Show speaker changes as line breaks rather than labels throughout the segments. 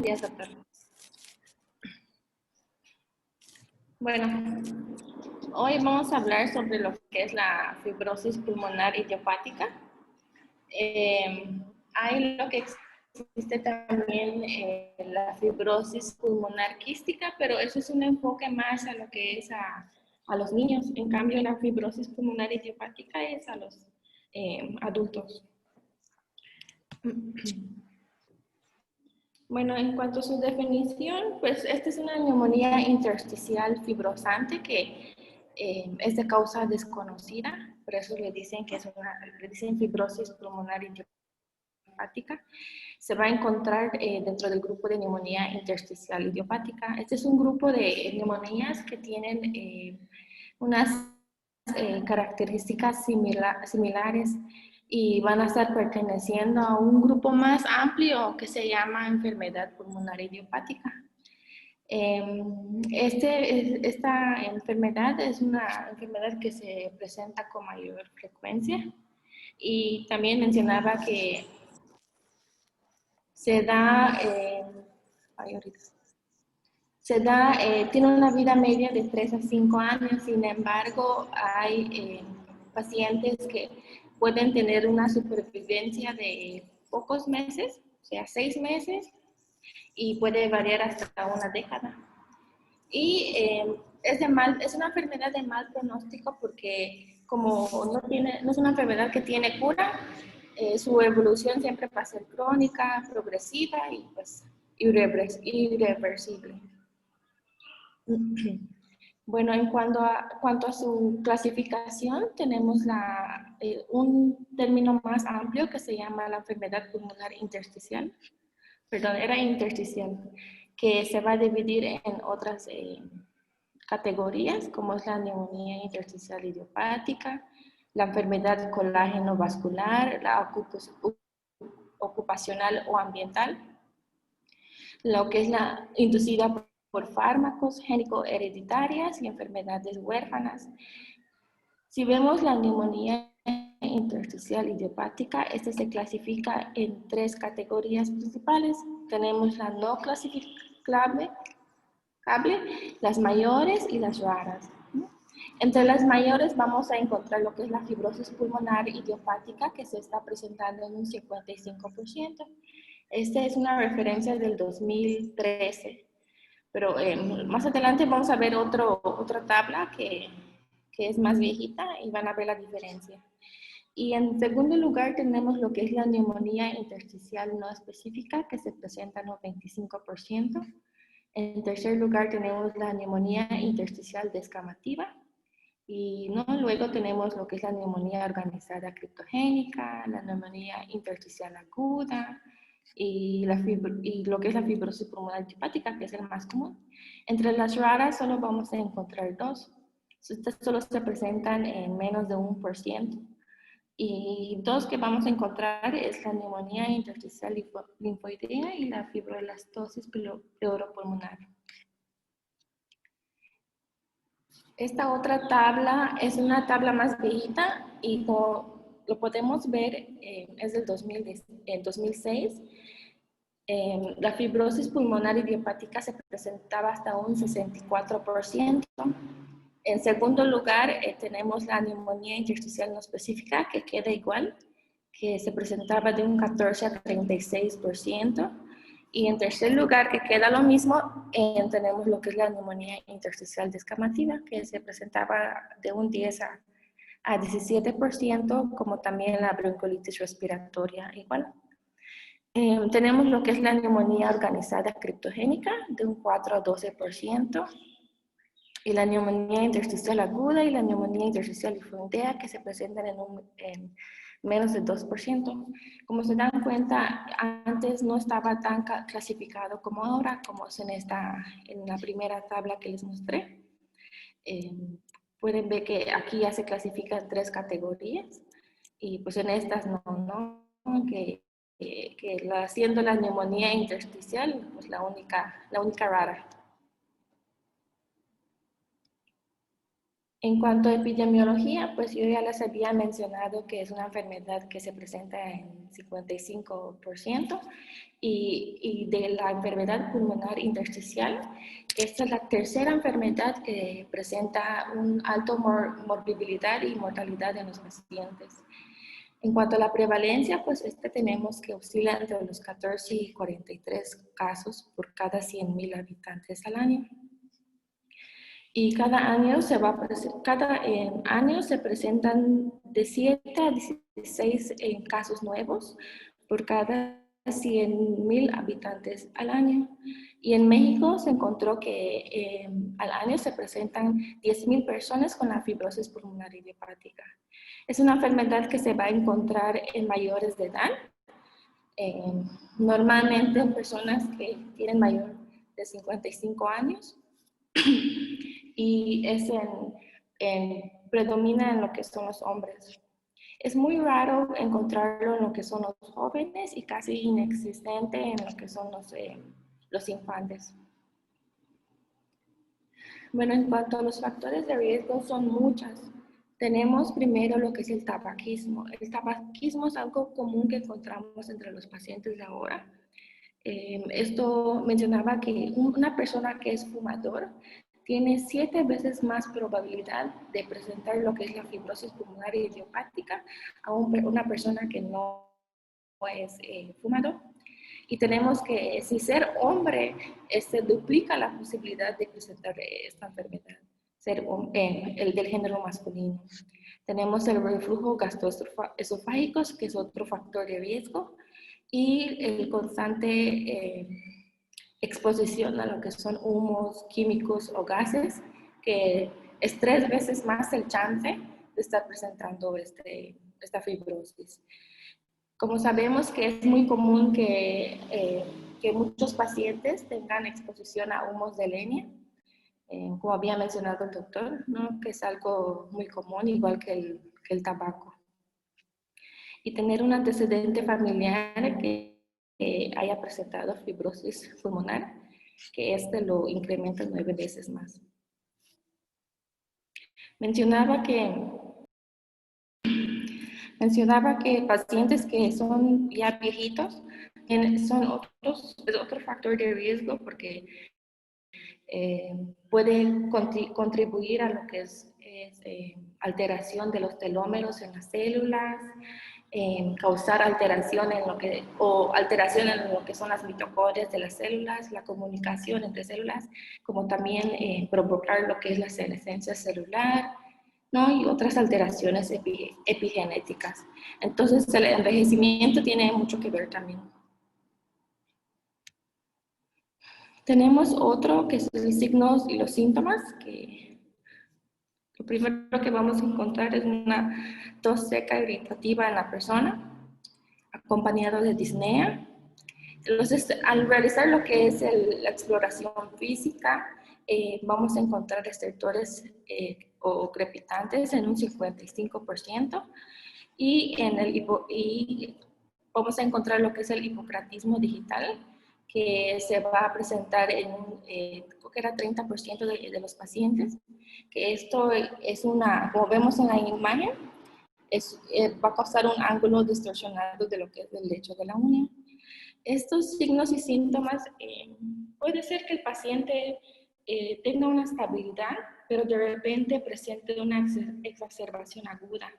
días a todos. Bueno, hoy vamos a hablar sobre lo que es la fibrosis pulmonar idiopática. Hay lo que existe también la fibrosis pulmonar quística, pero eso es un enfoque más a lo que es a los niños. En cambio, la fibrosis pulmonar idiopática es a los adultos. Bueno, en cuanto a su definición, pues esta es una neumonía intersticial fibrosante que es de causa desconocida, por eso le dicen que es le dicen fibrosis pulmonar idiopática. Se va a encontrar dentro del grupo de neumonía intersticial idiopática. Este es un grupo de neumonías que tienen unas características similares y van a estar perteneciendo a un grupo más amplio que se llama enfermedad pulmonar idiopática. Esta enfermedad es una enfermedad que se presenta con mayor frecuencia y también mencionaba que se da, tiene una vida media de 3 a 5 años, sin embargo, hay pacientes que pueden tener una supervivencia de pocos meses, o sea, 6 meses, y puede variar hasta una década. Y es una enfermedad de mal pronóstico porque como no es una enfermedad que tiene cura, su evolución siempre va a ser crónica, progresiva y pues irreversible. Bueno, en cuanto a su clasificación, tenemos un término más amplio que se llama la enfermedad pulmonar intersticial, que se va a dividir en otras categorías, como es la neumonía intersticial idiopática, la enfermedad colágeno vascular, la ocupacional o ambiental, lo que es la inducida por fármacos génico-hereditarias y enfermedades huérfanas. Si vemos la neumonía intersticial idiopática, esta se clasifica en 3 categorías principales. Tenemos la no clasificable, las mayores y las raras. Entre las mayores vamos a encontrar lo que es la fibrosis pulmonar idiopática, que se está presentando en un 55%. Esta es una referencia del 2013, pero más adelante vamos a ver otra tabla que es más viejita y van a ver la diferencia. Y en segundo lugar tenemos lo que es la neumonía intersticial no específica, que se presenta en un 25%. En tercer lugar tenemos la neumonía intersticial descamativa. Y ¿no? Luego tenemos lo que es la neumonía organizada criptogénica, la neumonía intersticial aguda y lo que es la fibrosis pulmonar idiopática, que es el más común. Entre las raras solo vamos a encontrar 2. Estas solo se presentan en menos de 1%. Y 2 que vamos a encontrar es la neumonía intersticial linfoidea y la fibroelastosis pleuropulmonar. Esta otra tabla es una tabla más viejita y como lo podemos ver, es del 2006. La fibrosis pulmonar idiopática se presentaba hasta un 64%. En segundo lugar, tenemos la neumonía intersticial no específica, que queda igual, que se presentaba de un 14 a 36%. Y en tercer lugar, que queda lo mismo, tenemos lo que es la neumonía intersticial descamativa, que se presentaba de un 10 a 17%, como también la bronquiolitis respiratoria igual. Tenemos lo que es la neumonía organizada criptogénica, de un 4 a 12%, y la neumonía intersticial aguda y la neumonía intersticial linfoidea, que se presentan en menos del 2%. Como se dan cuenta, antes no estaba tan clasificado como ahora, como es en la primera tabla que les mostré. Pueden ver que aquí ya se clasifican 3 categorías y pues en estas no, que siendo la neumonía intersticial pues la única rara. En cuanto a epidemiología, pues yo ya les había mencionado que es una enfermedad que se presenta en 55% y de la enfermedad pulmonar intersticial, esta es la tercera enfermedad que presenta un alto morbilidad y mortalidad en los pacientes. En cuanto a la prevalencia, pues tenemos que oscila entre los 14 y 43 casos por cada 100,000 habitantes al año. Y cada año se presentan de 7 a 16 casos nuevos por cada 100,000 habitantes al año. Y en México se encontró que al año se presentan 10,000 personas con la fibrosis pulmonar idiopática. Es una enfermedad que se va a encontrar en mayores de edad, normalmente en personas que tienen mayor de 55 años. Y predomina en lo que son los hombres. Es muy raro encontrarlo en lo que son los jóvenes y casi inexistente en lo que son los infantes. Bueno, en cuanto a los factores de riesgo, son muchas. Tenemos primero lo que es el tabaquismo. El tabaquismo es algo común que encontramos entre los pacientes de ahora. Esto mencionaba que una persona que es fumador tiene 7 veces más probabilidad de presentar lo que es la fibrosis pulmonar idiopática a una persona que no es fumador. Y tenemos que, si ser hombre, duplica la posibilidad de presentar esta enfermedad, ser el del género masculino. Tenemos el reflujo gastroesofágico, que es otro factor de riesgo, y el constante exposición a lo que son humos, químicos o gases, que es 3 veces más el chance de estar presentando esta fibrosis. Como sabemos que es muy común que muchos pacientes tengan exposición a humos de leña, como había mencionado el doctor, ¿no? Que es algo muy común, igual que el tabaco. Y tener un antecedente familiar que haya presentado fibrosis pulmonar, que lo incrementa 9 veces más. Mencionaba que pacientes que son ya viejitos es otro factor de riesgo porque puede contribuir a lo que es alteración de los telómeros en las células, causar alteración en lo que son las mitocondrias de las células, la comunicación entre células, como también provocar lo que es la senescencia celular, ¿no? Y otras alteraciones epigenéticas. Entonces, el envejecimiento tiene mucho que ver también. Tenemos otro que son los signos y los síntomas, que lo primero que vamos a encontrar es una tos seca irritativa en la persona, acompañado de disnea. Entonces, al realizar lo que es la exploración física, vamos a encontrar estertores o crepitantes en un 55%, y vamos a encontrar lo que es el hipocratismo digital, que se va a presentar en creo que era 30% de los pacientes, que esto es como vemos en la imagen, va a causar un ángulo distorsionado de lo que es el lecho de la uña. Estos signos y síntomas, puede ser que el paciente tenga una estabilidad, pero de repente presente una exacerbación aguda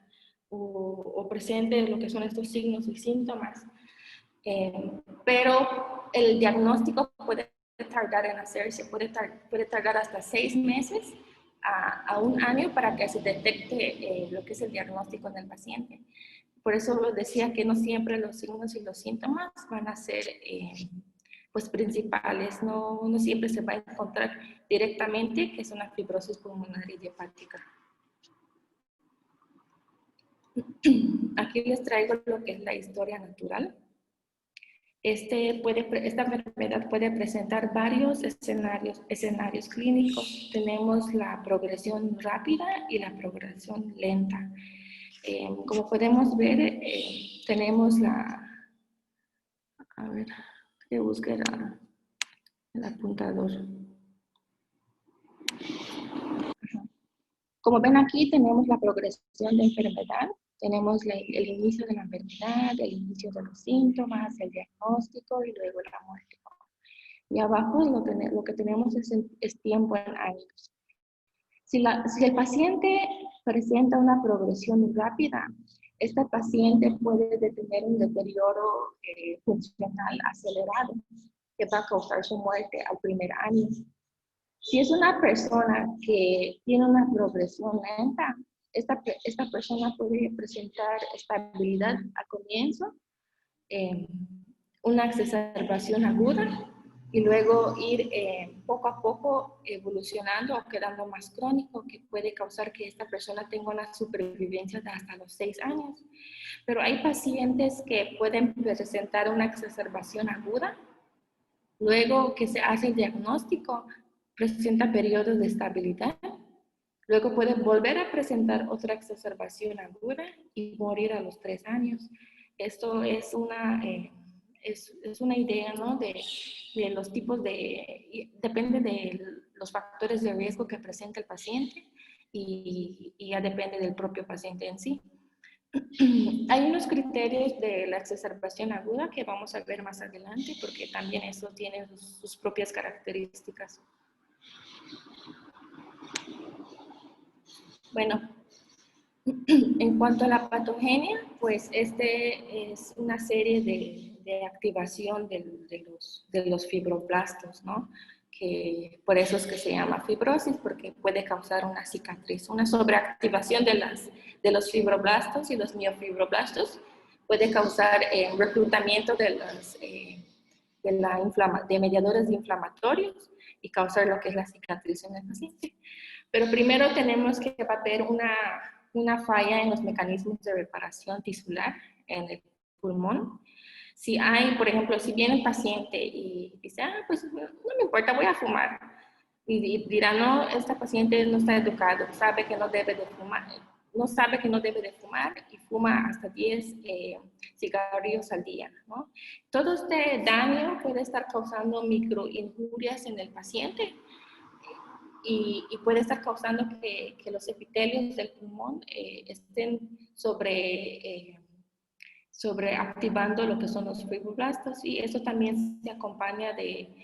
o presente lo que son estos signos y síntomas. Pero el diagnóstico puede tardar en hacerse, puede tardar hasta 6 meses a 1 año para que se detecte lo que es el diagnóstico en el paciente. Por eso les decía que no siempre los signos y los síntomas van a ser pues principales, no siempre se va a encontrar directamente que es una fibrosis pulmonar idiopática. Aquí les traigo lo que es la historia natural. Esta enfermedad puede presentar varios escenarios clínicos. Tenemos la progresión rápida y la progresión lenta. Como podemos ver, tenemos a ver, que busque el apuntador. Como ven aquí, tenemos la progresión de enfermedad, tenemos el inicio de la enfermedad, el inicio de los síntomas, el diagnóstico y luego la muerte. Y abajo lo que tenemos es tiempo en años. Si el paciente presenta una progresión muy rápida, este paciente puede tener un deterioro funcional acelerado que va a causar su muerte al primer año. Si es una persona que tiene una progresión lenta, esta persona puede presentar estabilidad al comienzo, una exacerbación aguda y luego ir poco a poco evolucionando o quedando más crónico, que puede causar que esta persona tenga una supervivencia de hasta los 6 años. Pero hay pacientes que pueden presentar una exacerbación aguda, luego que se hace el diagnóstico, presenta periodos de estabilidad, luego puede volver a presentar otra exacerbación aguda y morir a los 3 años. Esto es una idea, ¿no? de los tipos depende de los factores de riesgo que presenta el paciente y ya depende del propio paciente en sí. Hay unos criterios de la exacerbación aguda que vamos a ver más adelante porque también eso tiene sus propias características. Bueno, en cuanto a la patogenia, pues este es una serie de activación de los fibroblastos, ¿no? Que por eso es que se llama fibrosis, porque puede causar una cicatriz, una sobreactivación de los fibroblastos y los miofibroblastos puede causar reclutamiento de mediadores inflamatorios y causar lo que es la cicatriz en el paciente. Pero primero tenemos que haber una falla en los mecanismos de reparación tisular en el pulmón. Si hay, por ejemplo, si viene el paciente y dice, pues no me importa, voy a fumar. Y dirá, no, esta paciente no está educado, sabe que no debe de fumar. No sabe que no debe de fumar y fuma hasta 10 cigarrillos al día, ¿no? Todo este daño puede estar causando microinjurias en el paciente y puede estar causando que los epitelios del pulmón estén sobreactivando lo que son los fibroblastos y eso también se acompaña de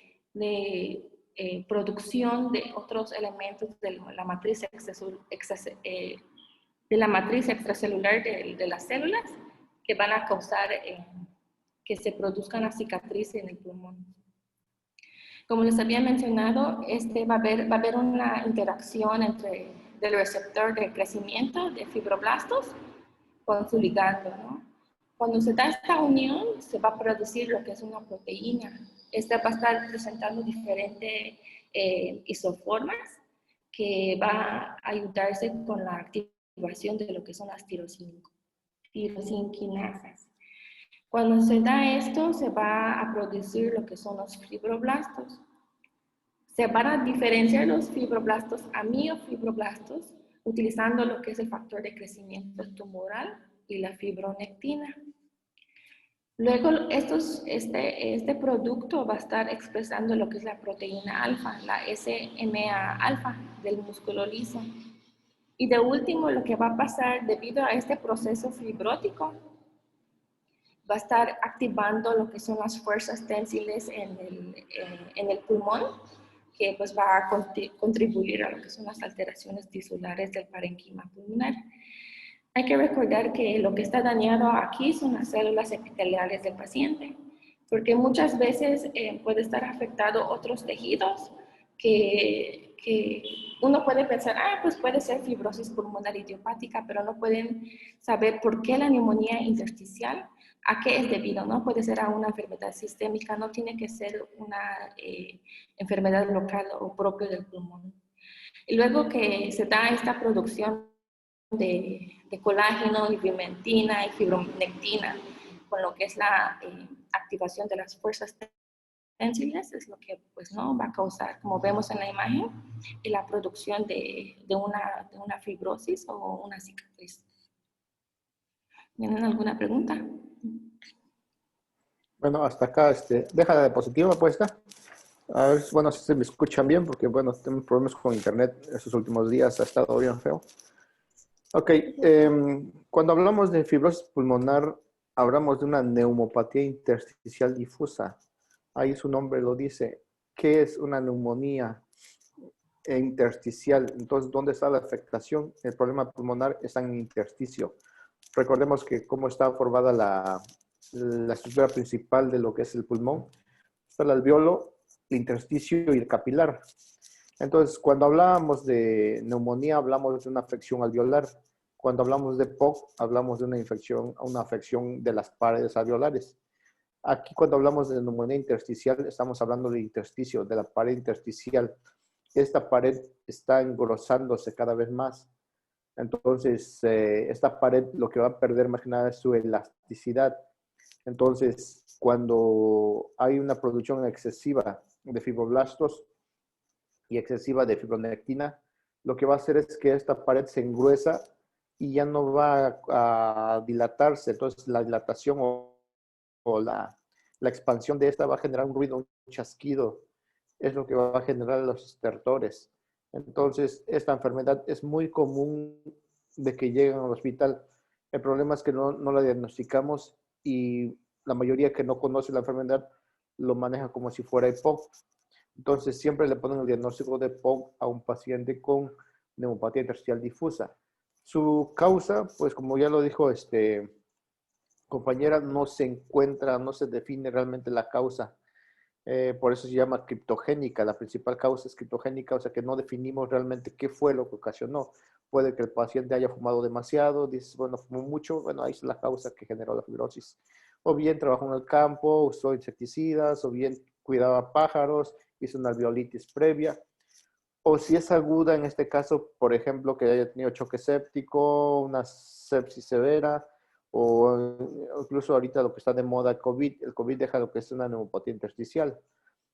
producción de otros elementos de la matriz extracelular de las células que van a causar que se produzcan una cicatriz en el pulmón. Como les había mencionado, va a haber una interacción entre el receptor de crecimiento de fibroblastos con su ligando, ¿no? Cuando se da esta unión, se va a producir lo que es una proteína. Esta va a estar presentando diferentes isoformas que va a ayudarse con la activación de lo que son las tirosinquinasas. Cuando se da esto, se va a producir lo que son los fibroblastos. Se van a diferenciar los fibroblastos a miofibroblastos utilizando lo que es el factor de crecimiento tumoral y la fibronectina. Luego, este producto va a estar expresando lo que es la proteína alfa, la SMA alfa del músculo liso. Y de último, lo que va a pasar debido a este proceso fibrótico, va a estar activando lo que son las fuerzas tensiles en el pulmón, que pues va a contribuir a lo que son las alteraciones tisulares del parenquima pulmonar. Hay que recordar que lo que está dañado aquí son las células epiteliales del paciente, porque muchas veces puede estar afectado otros tejidos que uno puede pensar, pues puede ser fibrosis pulmonar idiopática, pero no pueden saber por qué la neumonía intersticial, a qué es debido, ¿no? Puede ser a una enfermedad sistémica, no tiene que ser una enfermedad local o propia del pulmón. Y luego que se da esta producción de colágeno, ivermectina y fibronectina, con lo que es la activación de las fuerzas tensiles, es lo que pues, ¿no? va a causar, como vemos en la imagen, la producción de una fibrosis o una cicatriz. ¿Tienen alguna pregunta?
Bueno, hasta acá, deja la diapositiva puesta. A ver, bueno, si se me escuchan bien, porque bueno, tengo problemas con internet estos últimos días, ha estado bien feo. Ok, cuando hablamos de fibrosis pulmonar, hablamos de una neumopatía intersticial difusa. Ahí su nombre lo dice. ¿Qué es una neumonía intersticial? Entonces, ¿dónde está la afectación? El problema pulmonar está en el intersticio. Recordemos que cómo está formada la estructura principal de lo que es el pulmón. Está el alveolo, el intersticio y el capilar. Entonces, cuando hablábamos de neumonía, hablamos de una afección alveolar. Cuando hablamos de POC, hablamos de una afección de las paredes alveolares. Aquí, cuando hablamos de neumonía intersticial, estamos hablando de intersticio, de la pared intersticial. Esta pared está engrosándose cada vez más. Entonces, esta pared lo que va a perder más que nada es su elasticidad. Entonces, cuando hay una producción excesiva de fibroblastos y excesiva de fibronectina, lo que va a hacer es que esta pared se engruesa y ya no va a dilatarse. Entonces, la dilatación o la expansión de esta va a generar un ruido, un chasquido. Es lo que va a generar los estertores. Entonces, esta enfermedad es muy común de que lleguen al hospital. El problema es que no la diagnosticamos y la mayoría que no conoce la enfermedad lo maneja como si fuera EPOC. Entonces, siempre le ponen el diagnóstico de POC a un paciente con neumopatía intersticial difusa. Su causa, pues como ya lo dijo compañera, no se encuentra, no se define realmente la causa. Por eso se llama criptogénica. La principal causa es criptogénica, o sea que no definimos realmente qué fue lo que ocasionó. Puede que el paciente haya fumado demasiado, dices, bueno, fumó mucho, bueno, ahí es la causa que generó la fibrosis. O bien trabajó en el campo, usó insecticidas, o bien cuidaba pájaros, hizo una alveolitis previa. O si es aguda, en este caso, por ejemplo, que haya tenido choque séptico, una sepsis severa, o incluso ahorita lo que está de moda, COVID, el COVID deja lo que es una neumopatía intersticial.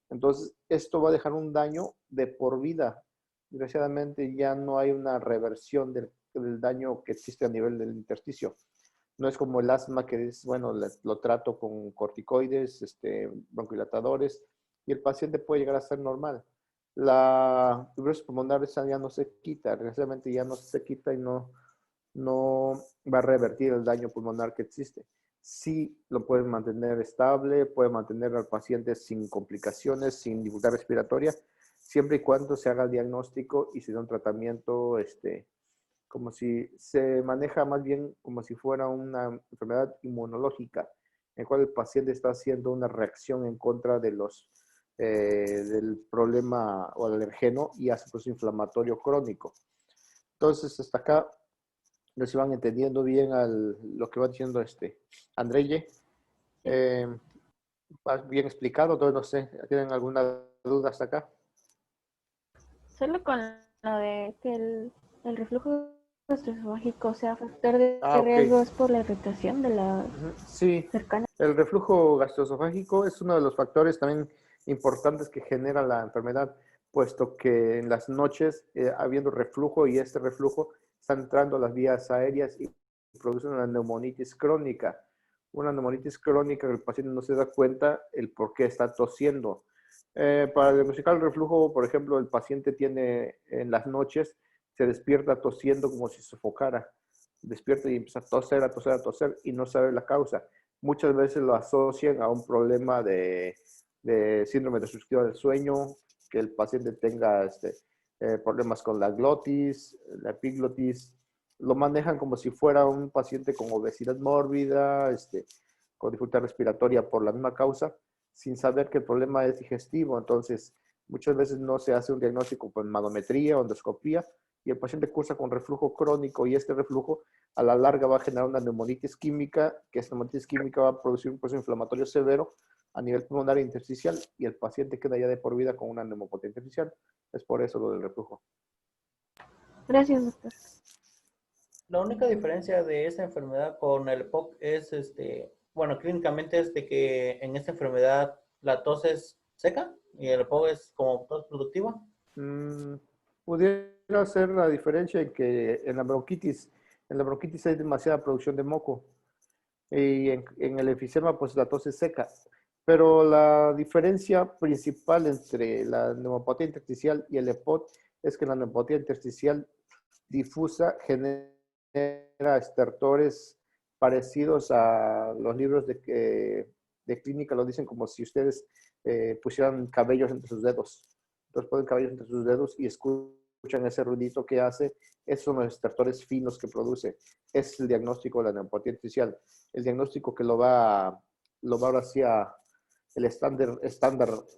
Entonces, esto va a dejar un daño de por vida. Desgraciadamente ya no hay una reversión del daño que existe a nivel del intersticio. No es como el asma que es, bueno, lo trato con corticoides, bronquilatadores, y el paciente puede llegar a ser normal. La fibrosis pulmonar esa ya no se quita, desgraciadamente ya no se quita y no va a revertir el daño pulmonar que existe. Sí lo pueden mantener estable, puede mantener al paciente sin complicaciones, sin dificultad respiratoria, siempre y cuando se haga el diagnóstico y se dé un tratamiento, como si se maneja más bien como si fuera una enfermedad inmunológica, en la cual el paciente está haciendo una reacción en contra del problema o alergeno y hace proceso inflamatorio crónico. Entonces, hasta acá no se van entendiendo bien lo que va diciendo Andreye.
Sí.
Eh, bien explicado, entonces no sé, ¿tienen alguna duda hasta acá?
Solo con lo de que el reflujo gastroesofágico sea factor de
Ah, ok.
riesgo es por la irritación de la
Sí,
cercana.
el reflujo gastroesofágico es uno de los factores también importantes que genera la enfermedad, puesto que en las noches, habiendo reflujo y este reflujo está entrando a las vías aéreas y produce una neumonitis crónica. Una neumonitis crónica que el paciente no se da cuenta el por qué está tosiendo. Para diagnosticar el reflujo, por ejemplo, el paciente tiene en las noches, se despierta tosiendo como si sofocara, despierta y empieza a toser, a toser, a toser y no sabe la causa. Muchas veces lo asocian a un problema de síndrome obstructiva del sueño, que el paciente tenga problemas con la glotis, la epiglotis. Lo manejan como si fuera un paciente con obesidad mórbida, con dificultad respiratoria por la misma causa, sin saber que el problema es digestivo. Entonces, muchas veces no se hace un diagnóstico con manometría o endoscopía y el paciente cursa con reflujo crónico y este reflujo a la larga va a generar una neumonitis química, que esta neumonitis química va a producir un proceso inflamatorio severo a nivel pulmonar e intersticial y el paciente queda ya de por vida con una neumopatía intersticial. Es por eso lo del reflujo.
Gracias, doctor.
La única diferencia de esta enfermedad con el POC es, bueno, clínicamente es de que en esta enfermedad la tos es seca y el POC es como tos productiva.
Mm, pudiera ser la diferencia en que en la bronquitis hay demasiada producción de moco y en el efisema pues la tos es seca, Pero la diferencia principal entre la neumopatía intersticial y el EPOC es que la neumopatía intersticial difusa genera estertores parecidos a los libros de clínica, lo dicen como si ustedes pusieran cabellos entre sus dedos. Entonces ponen cabellos entre sus dedos y escuchan ese ruidito que hace. Esos son los estertores finos que produce. Ese es el diagnóstico de la neumopatía intersticial. El diagnóstico que lo va ahora sí a el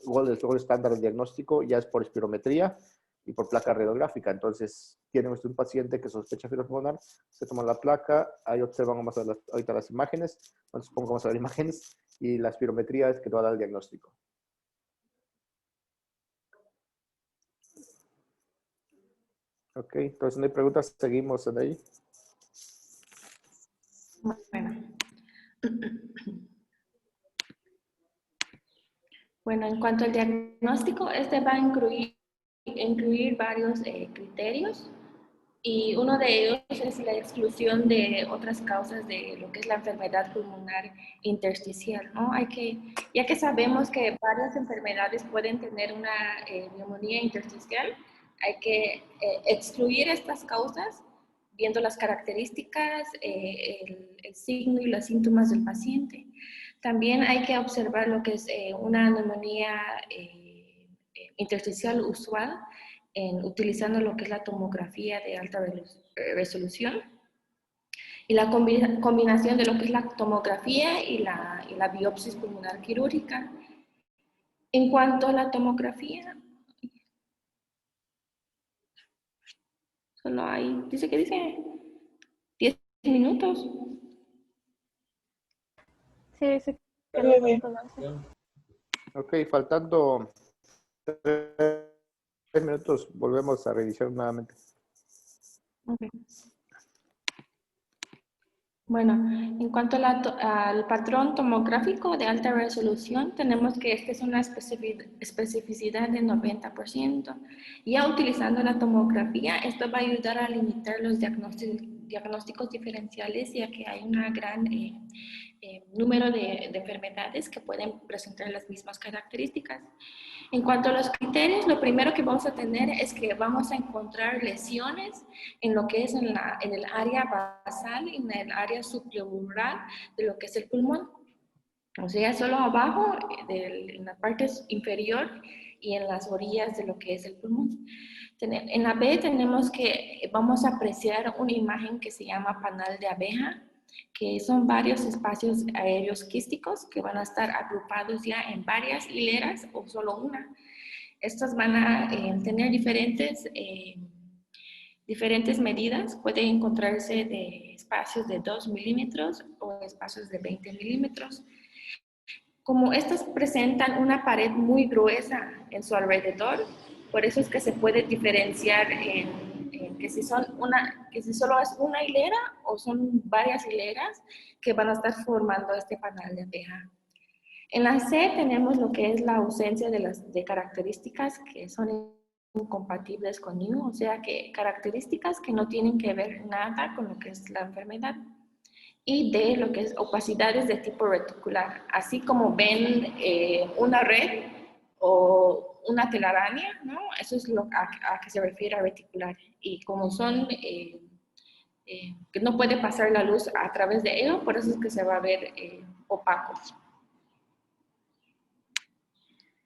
gold estándar del diagnóstico ya es por espirometría y por placa radiográfica. Entonces, tiene usted un paciente que sospecha fibrosis pulmonar, se toma la placa, ahí observan, vamos a ver ahorita las imágenes, entonces vamos a ver imágenes y la espirometría es que te va a dar el diagnóstico. Ok, entonces no hay preguntas, seguimos en ahí.
Bueno. Bueno, en cuanto al diagnóstico, este va a incluir varios criterios y uno de ellos es la exclusión de otras causas de lo que es la enfermedad pulmonar intersticial, ¿no? Ya que sabemos que varias enfermedades pueden tener una neumonía intersticial, hay que excluir estas causas viendo las características, el signo y los síntomas del paciente. También hay que observar lo que es una neumonía intersticial usual, utilizando lo que es la tomografía de alta resolución y la combinación de lo que es la tomografía y la biopsia pulmonar quirúrgica. En cuanto a la tomografía, solo hay, dice 10 minutos.
Sí, dice que no me conoce.
Ok, faltando 3 minutos, volvemos a reiniciar nuevamente.
Okay. Bueno, en cuanto al patrón tomográfico de alta resolución, tenemos que esta es una especificidad de 90%. Ya utilizando la tomografía, esto va a ayudar a limitar los diagnósticos diferenciales, ya que hay un gran número de enfermedades que pueden presentar las mismas características. En cuanto a los criterios, lo primero que vamos a tener es que vamos a encontrar lesiones en lo que es en el área basal y en el área supralveolar de lo que es el pulmón. O sea, solo abajo, en la parte inferior y en las orillas de lo que es el pulmón. En la B vamos a apreciar una imagen que se llama panal de abeja, que son varios espacios aéreos quísticos que van a estar agrupados ya en varias hileras o solo una. Estas van a tener diferentes medidas. Puede encontrarse de espacios de 2 milímetros o espacios de 20 milímetros. Como estas presentan una pared muy gruesa en su alrededor, por eso es que se puede diferenciar que si solo es una hilera o son varias hileras que van a estar formando este panal de abeja. En la C tenemos lo que es la ausencia de características que son incompatibles con NIU, o sea, que características que no tienen que ver nada con lo que es la enfermedad. Y D, lo que es opacidades de tipo reticular, así como ven una red o una telaraña, ¿no? Eso es a que se refiere a reticular. Y como son que no puede pasar la luz a través de ello, por eso es que se va a ver opacos.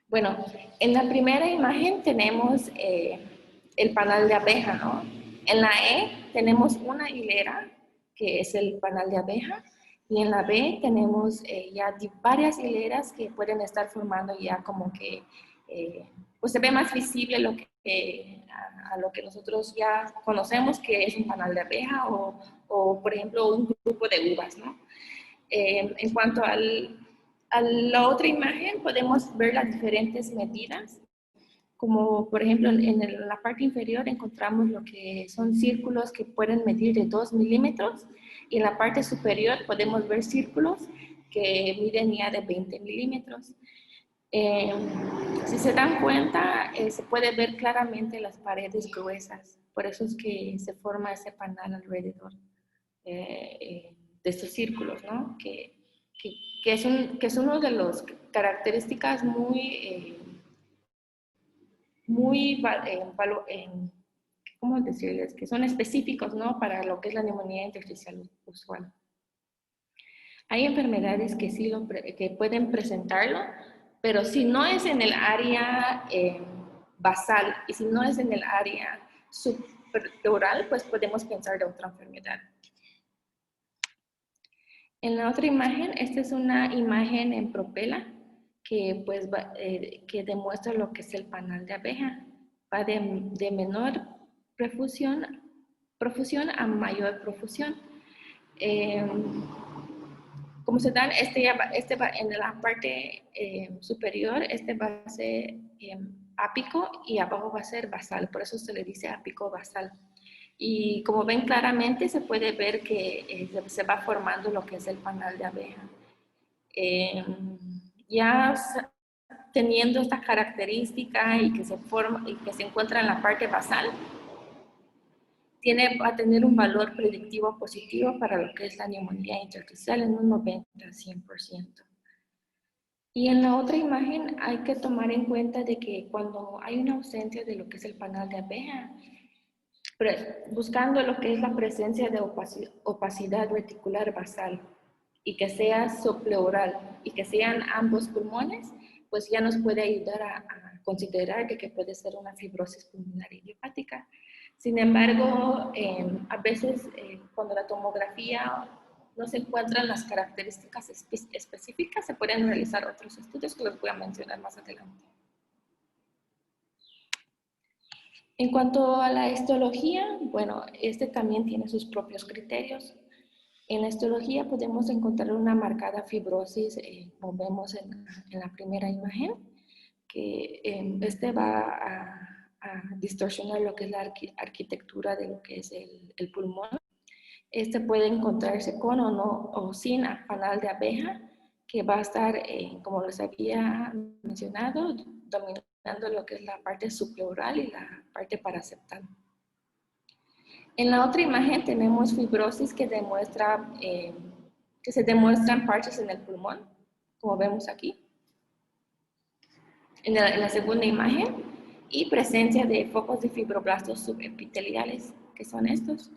Bueno, en la primera imagen tenemos el panal de abeja, ¿no? En la E tenemos una hilera, que es el panal de abeja, y en la B tenemos ya varias hileras que pueden estar formando ya como que, pues se ve más visible a lo que nosotros ya conocemos que es un panal de abeja o por ejemplo, un grupo de uvas, ¿no? En cuanto a la otra imagen podemos ver las diferentes medidas, como por ejemplo en la parte inferior encontramos lo que son círculos que pueden medir de 2 milímetros y en la parte superior podemos ver círculos que miden ya de 20 milímetros. Si se dan cuenta, se puede ver claramente las paredes gruesas, por eso es que se forma ese panal alrededor de estos círculos, ¿no? Que que es uno de las características ¿cómo decirles? Que son específicos, ¿no? Para lo que es la neumonía intersticial usual. Hay enfermedades que sí que pueden presentarlo, pero si no es en el área basal y si no es en el área subpleural, pues podemos pensar de otra enfermedad. En la otra imagen, esta es una imagen en propela que, pues, que demuestra lo que es el panal de abeja. Va de menor profusión a mayor profusión. Como se dan, en la parte superior, este va a ser ápico y abajo va a ser basal, por eso se le dice ápico basal. Y como ven claramente, se puede ver que se va formando lo que es el panal de abeja. Ya teniendo esta característica y que se encuentra en la parte basal, va a tener un valor predictivo positivo para lo que es la neumonía intersticial en un 90-100%. Y en la otra imagen hay que tomar en cuenta de que cuando hay una ausencia de lo que es el panal de abeja, buscando lo que es la presencia de opacidad reticular basal y que sea subpleural y que sean ambos pulmones, pues ya nos puede ayudar a considerar que puede ser una fibrosis pulmonar idiopática. Sin embargo, a veces cuando la tomografía no se encuentran las características específicas, se pueden realizar otros estudios que los voy a mencionar más adelante. En cuanto a la histología, bueno, este también tiene sus propios criterios. En la histología podemos encontrar una marcada fibrosis, como vemos en la primera imagen, que este va a distorsionar lo que es la arquitectura de lo que es el pulmón. Este puede encontrarse con o no, o sin panal de abeja, que va a estar, como les había mencionado, dominando lo que es la parte subpleural y la parte paraseptal. En la otra imagen tenemos fibrosis que se demuestran parches en el pulmón, como vemos aquí. En la segunda imagen, y presencia de focos de fibroblastos subepiteliales, que son estos.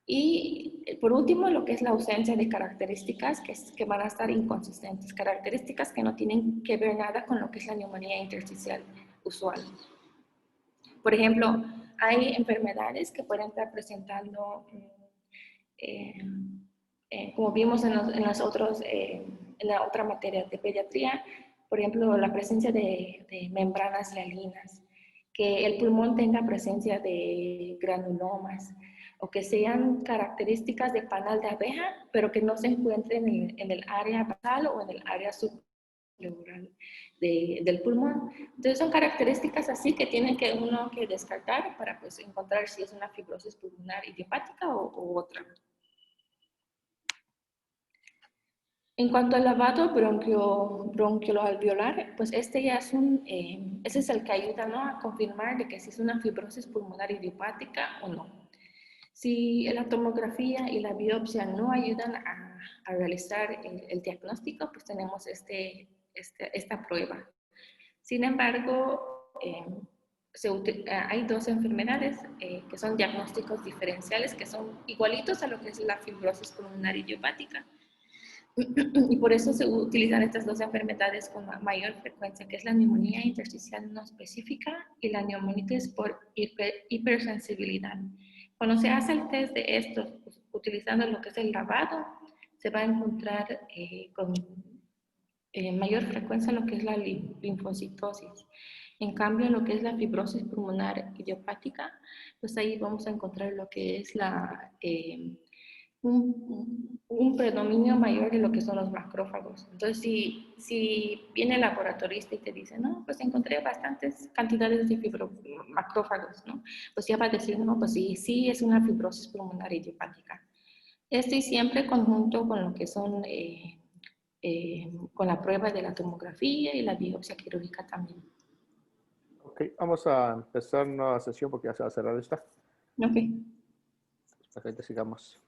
Y por último, lo que es la ausencia de características que van a estar inconsistentes, características que no tienen que ver nada con lo que es la neumonía intersticial usual. Por ejemplo, hay enfermedades que pueden estar presentando, como vimos en la otra materia de pediatría, por ejemplo, la presencia de membranas hialinas, que el pulmón tenga presencia de granulomas, o que sean características de panal de abeja, pero que no se encuentren en el área basal o en el área subpleural del pulmón. Entonces son características así que tienen uno que descartar para, pues, encontrar si es una fibrosis pulmonar idiopática o otra. En cuanto al lavado bronquiolo-alveolar, pues este ya es ese es el que ayuda, ¿no?, a confirmar de que si es una fibrosis pulmonar idiopática o no. Si la tomografía y la biopsia no ayudan a realizar el diagnóstico, pues tenemos esta prueba. Sin embargo, hay dos enfermedades que son diagnósticos diferenciales, que son igualitos a lo que es la fibrosis pulmonar idiopática. Y por eso se utilizan estas dos enfermedades con mayor frecuencia, que es la neumonía intersticial no específica y la neumonitis por hipersensibilidad. Cuando se hace el test de estos, pues, utilizando lo que es el lavado, se va a encontrar con mayor frecuencia lo que es la linfocitosis. En cambio, lo que es la fibrosis pulmonar idiopática, pues ahí vamos a encontrar lo que es un predominio mayor de lo que son los macrófagos. Entonces, si viene el laboratorista y te dice, no, pues encontré bastantes cantidades de macrófagos, ¿no? Pues ya va a decir, no, pues sí es una fibrosis pulmonar idiopática. Esto y siempre conjunto con lo que son, con la prueba de la tomografía y la biopsia quirúrgica también.
Ok, vamos a empezar una sesión porque ya se va a cerrar esta.
Ok.
Para que sigamos.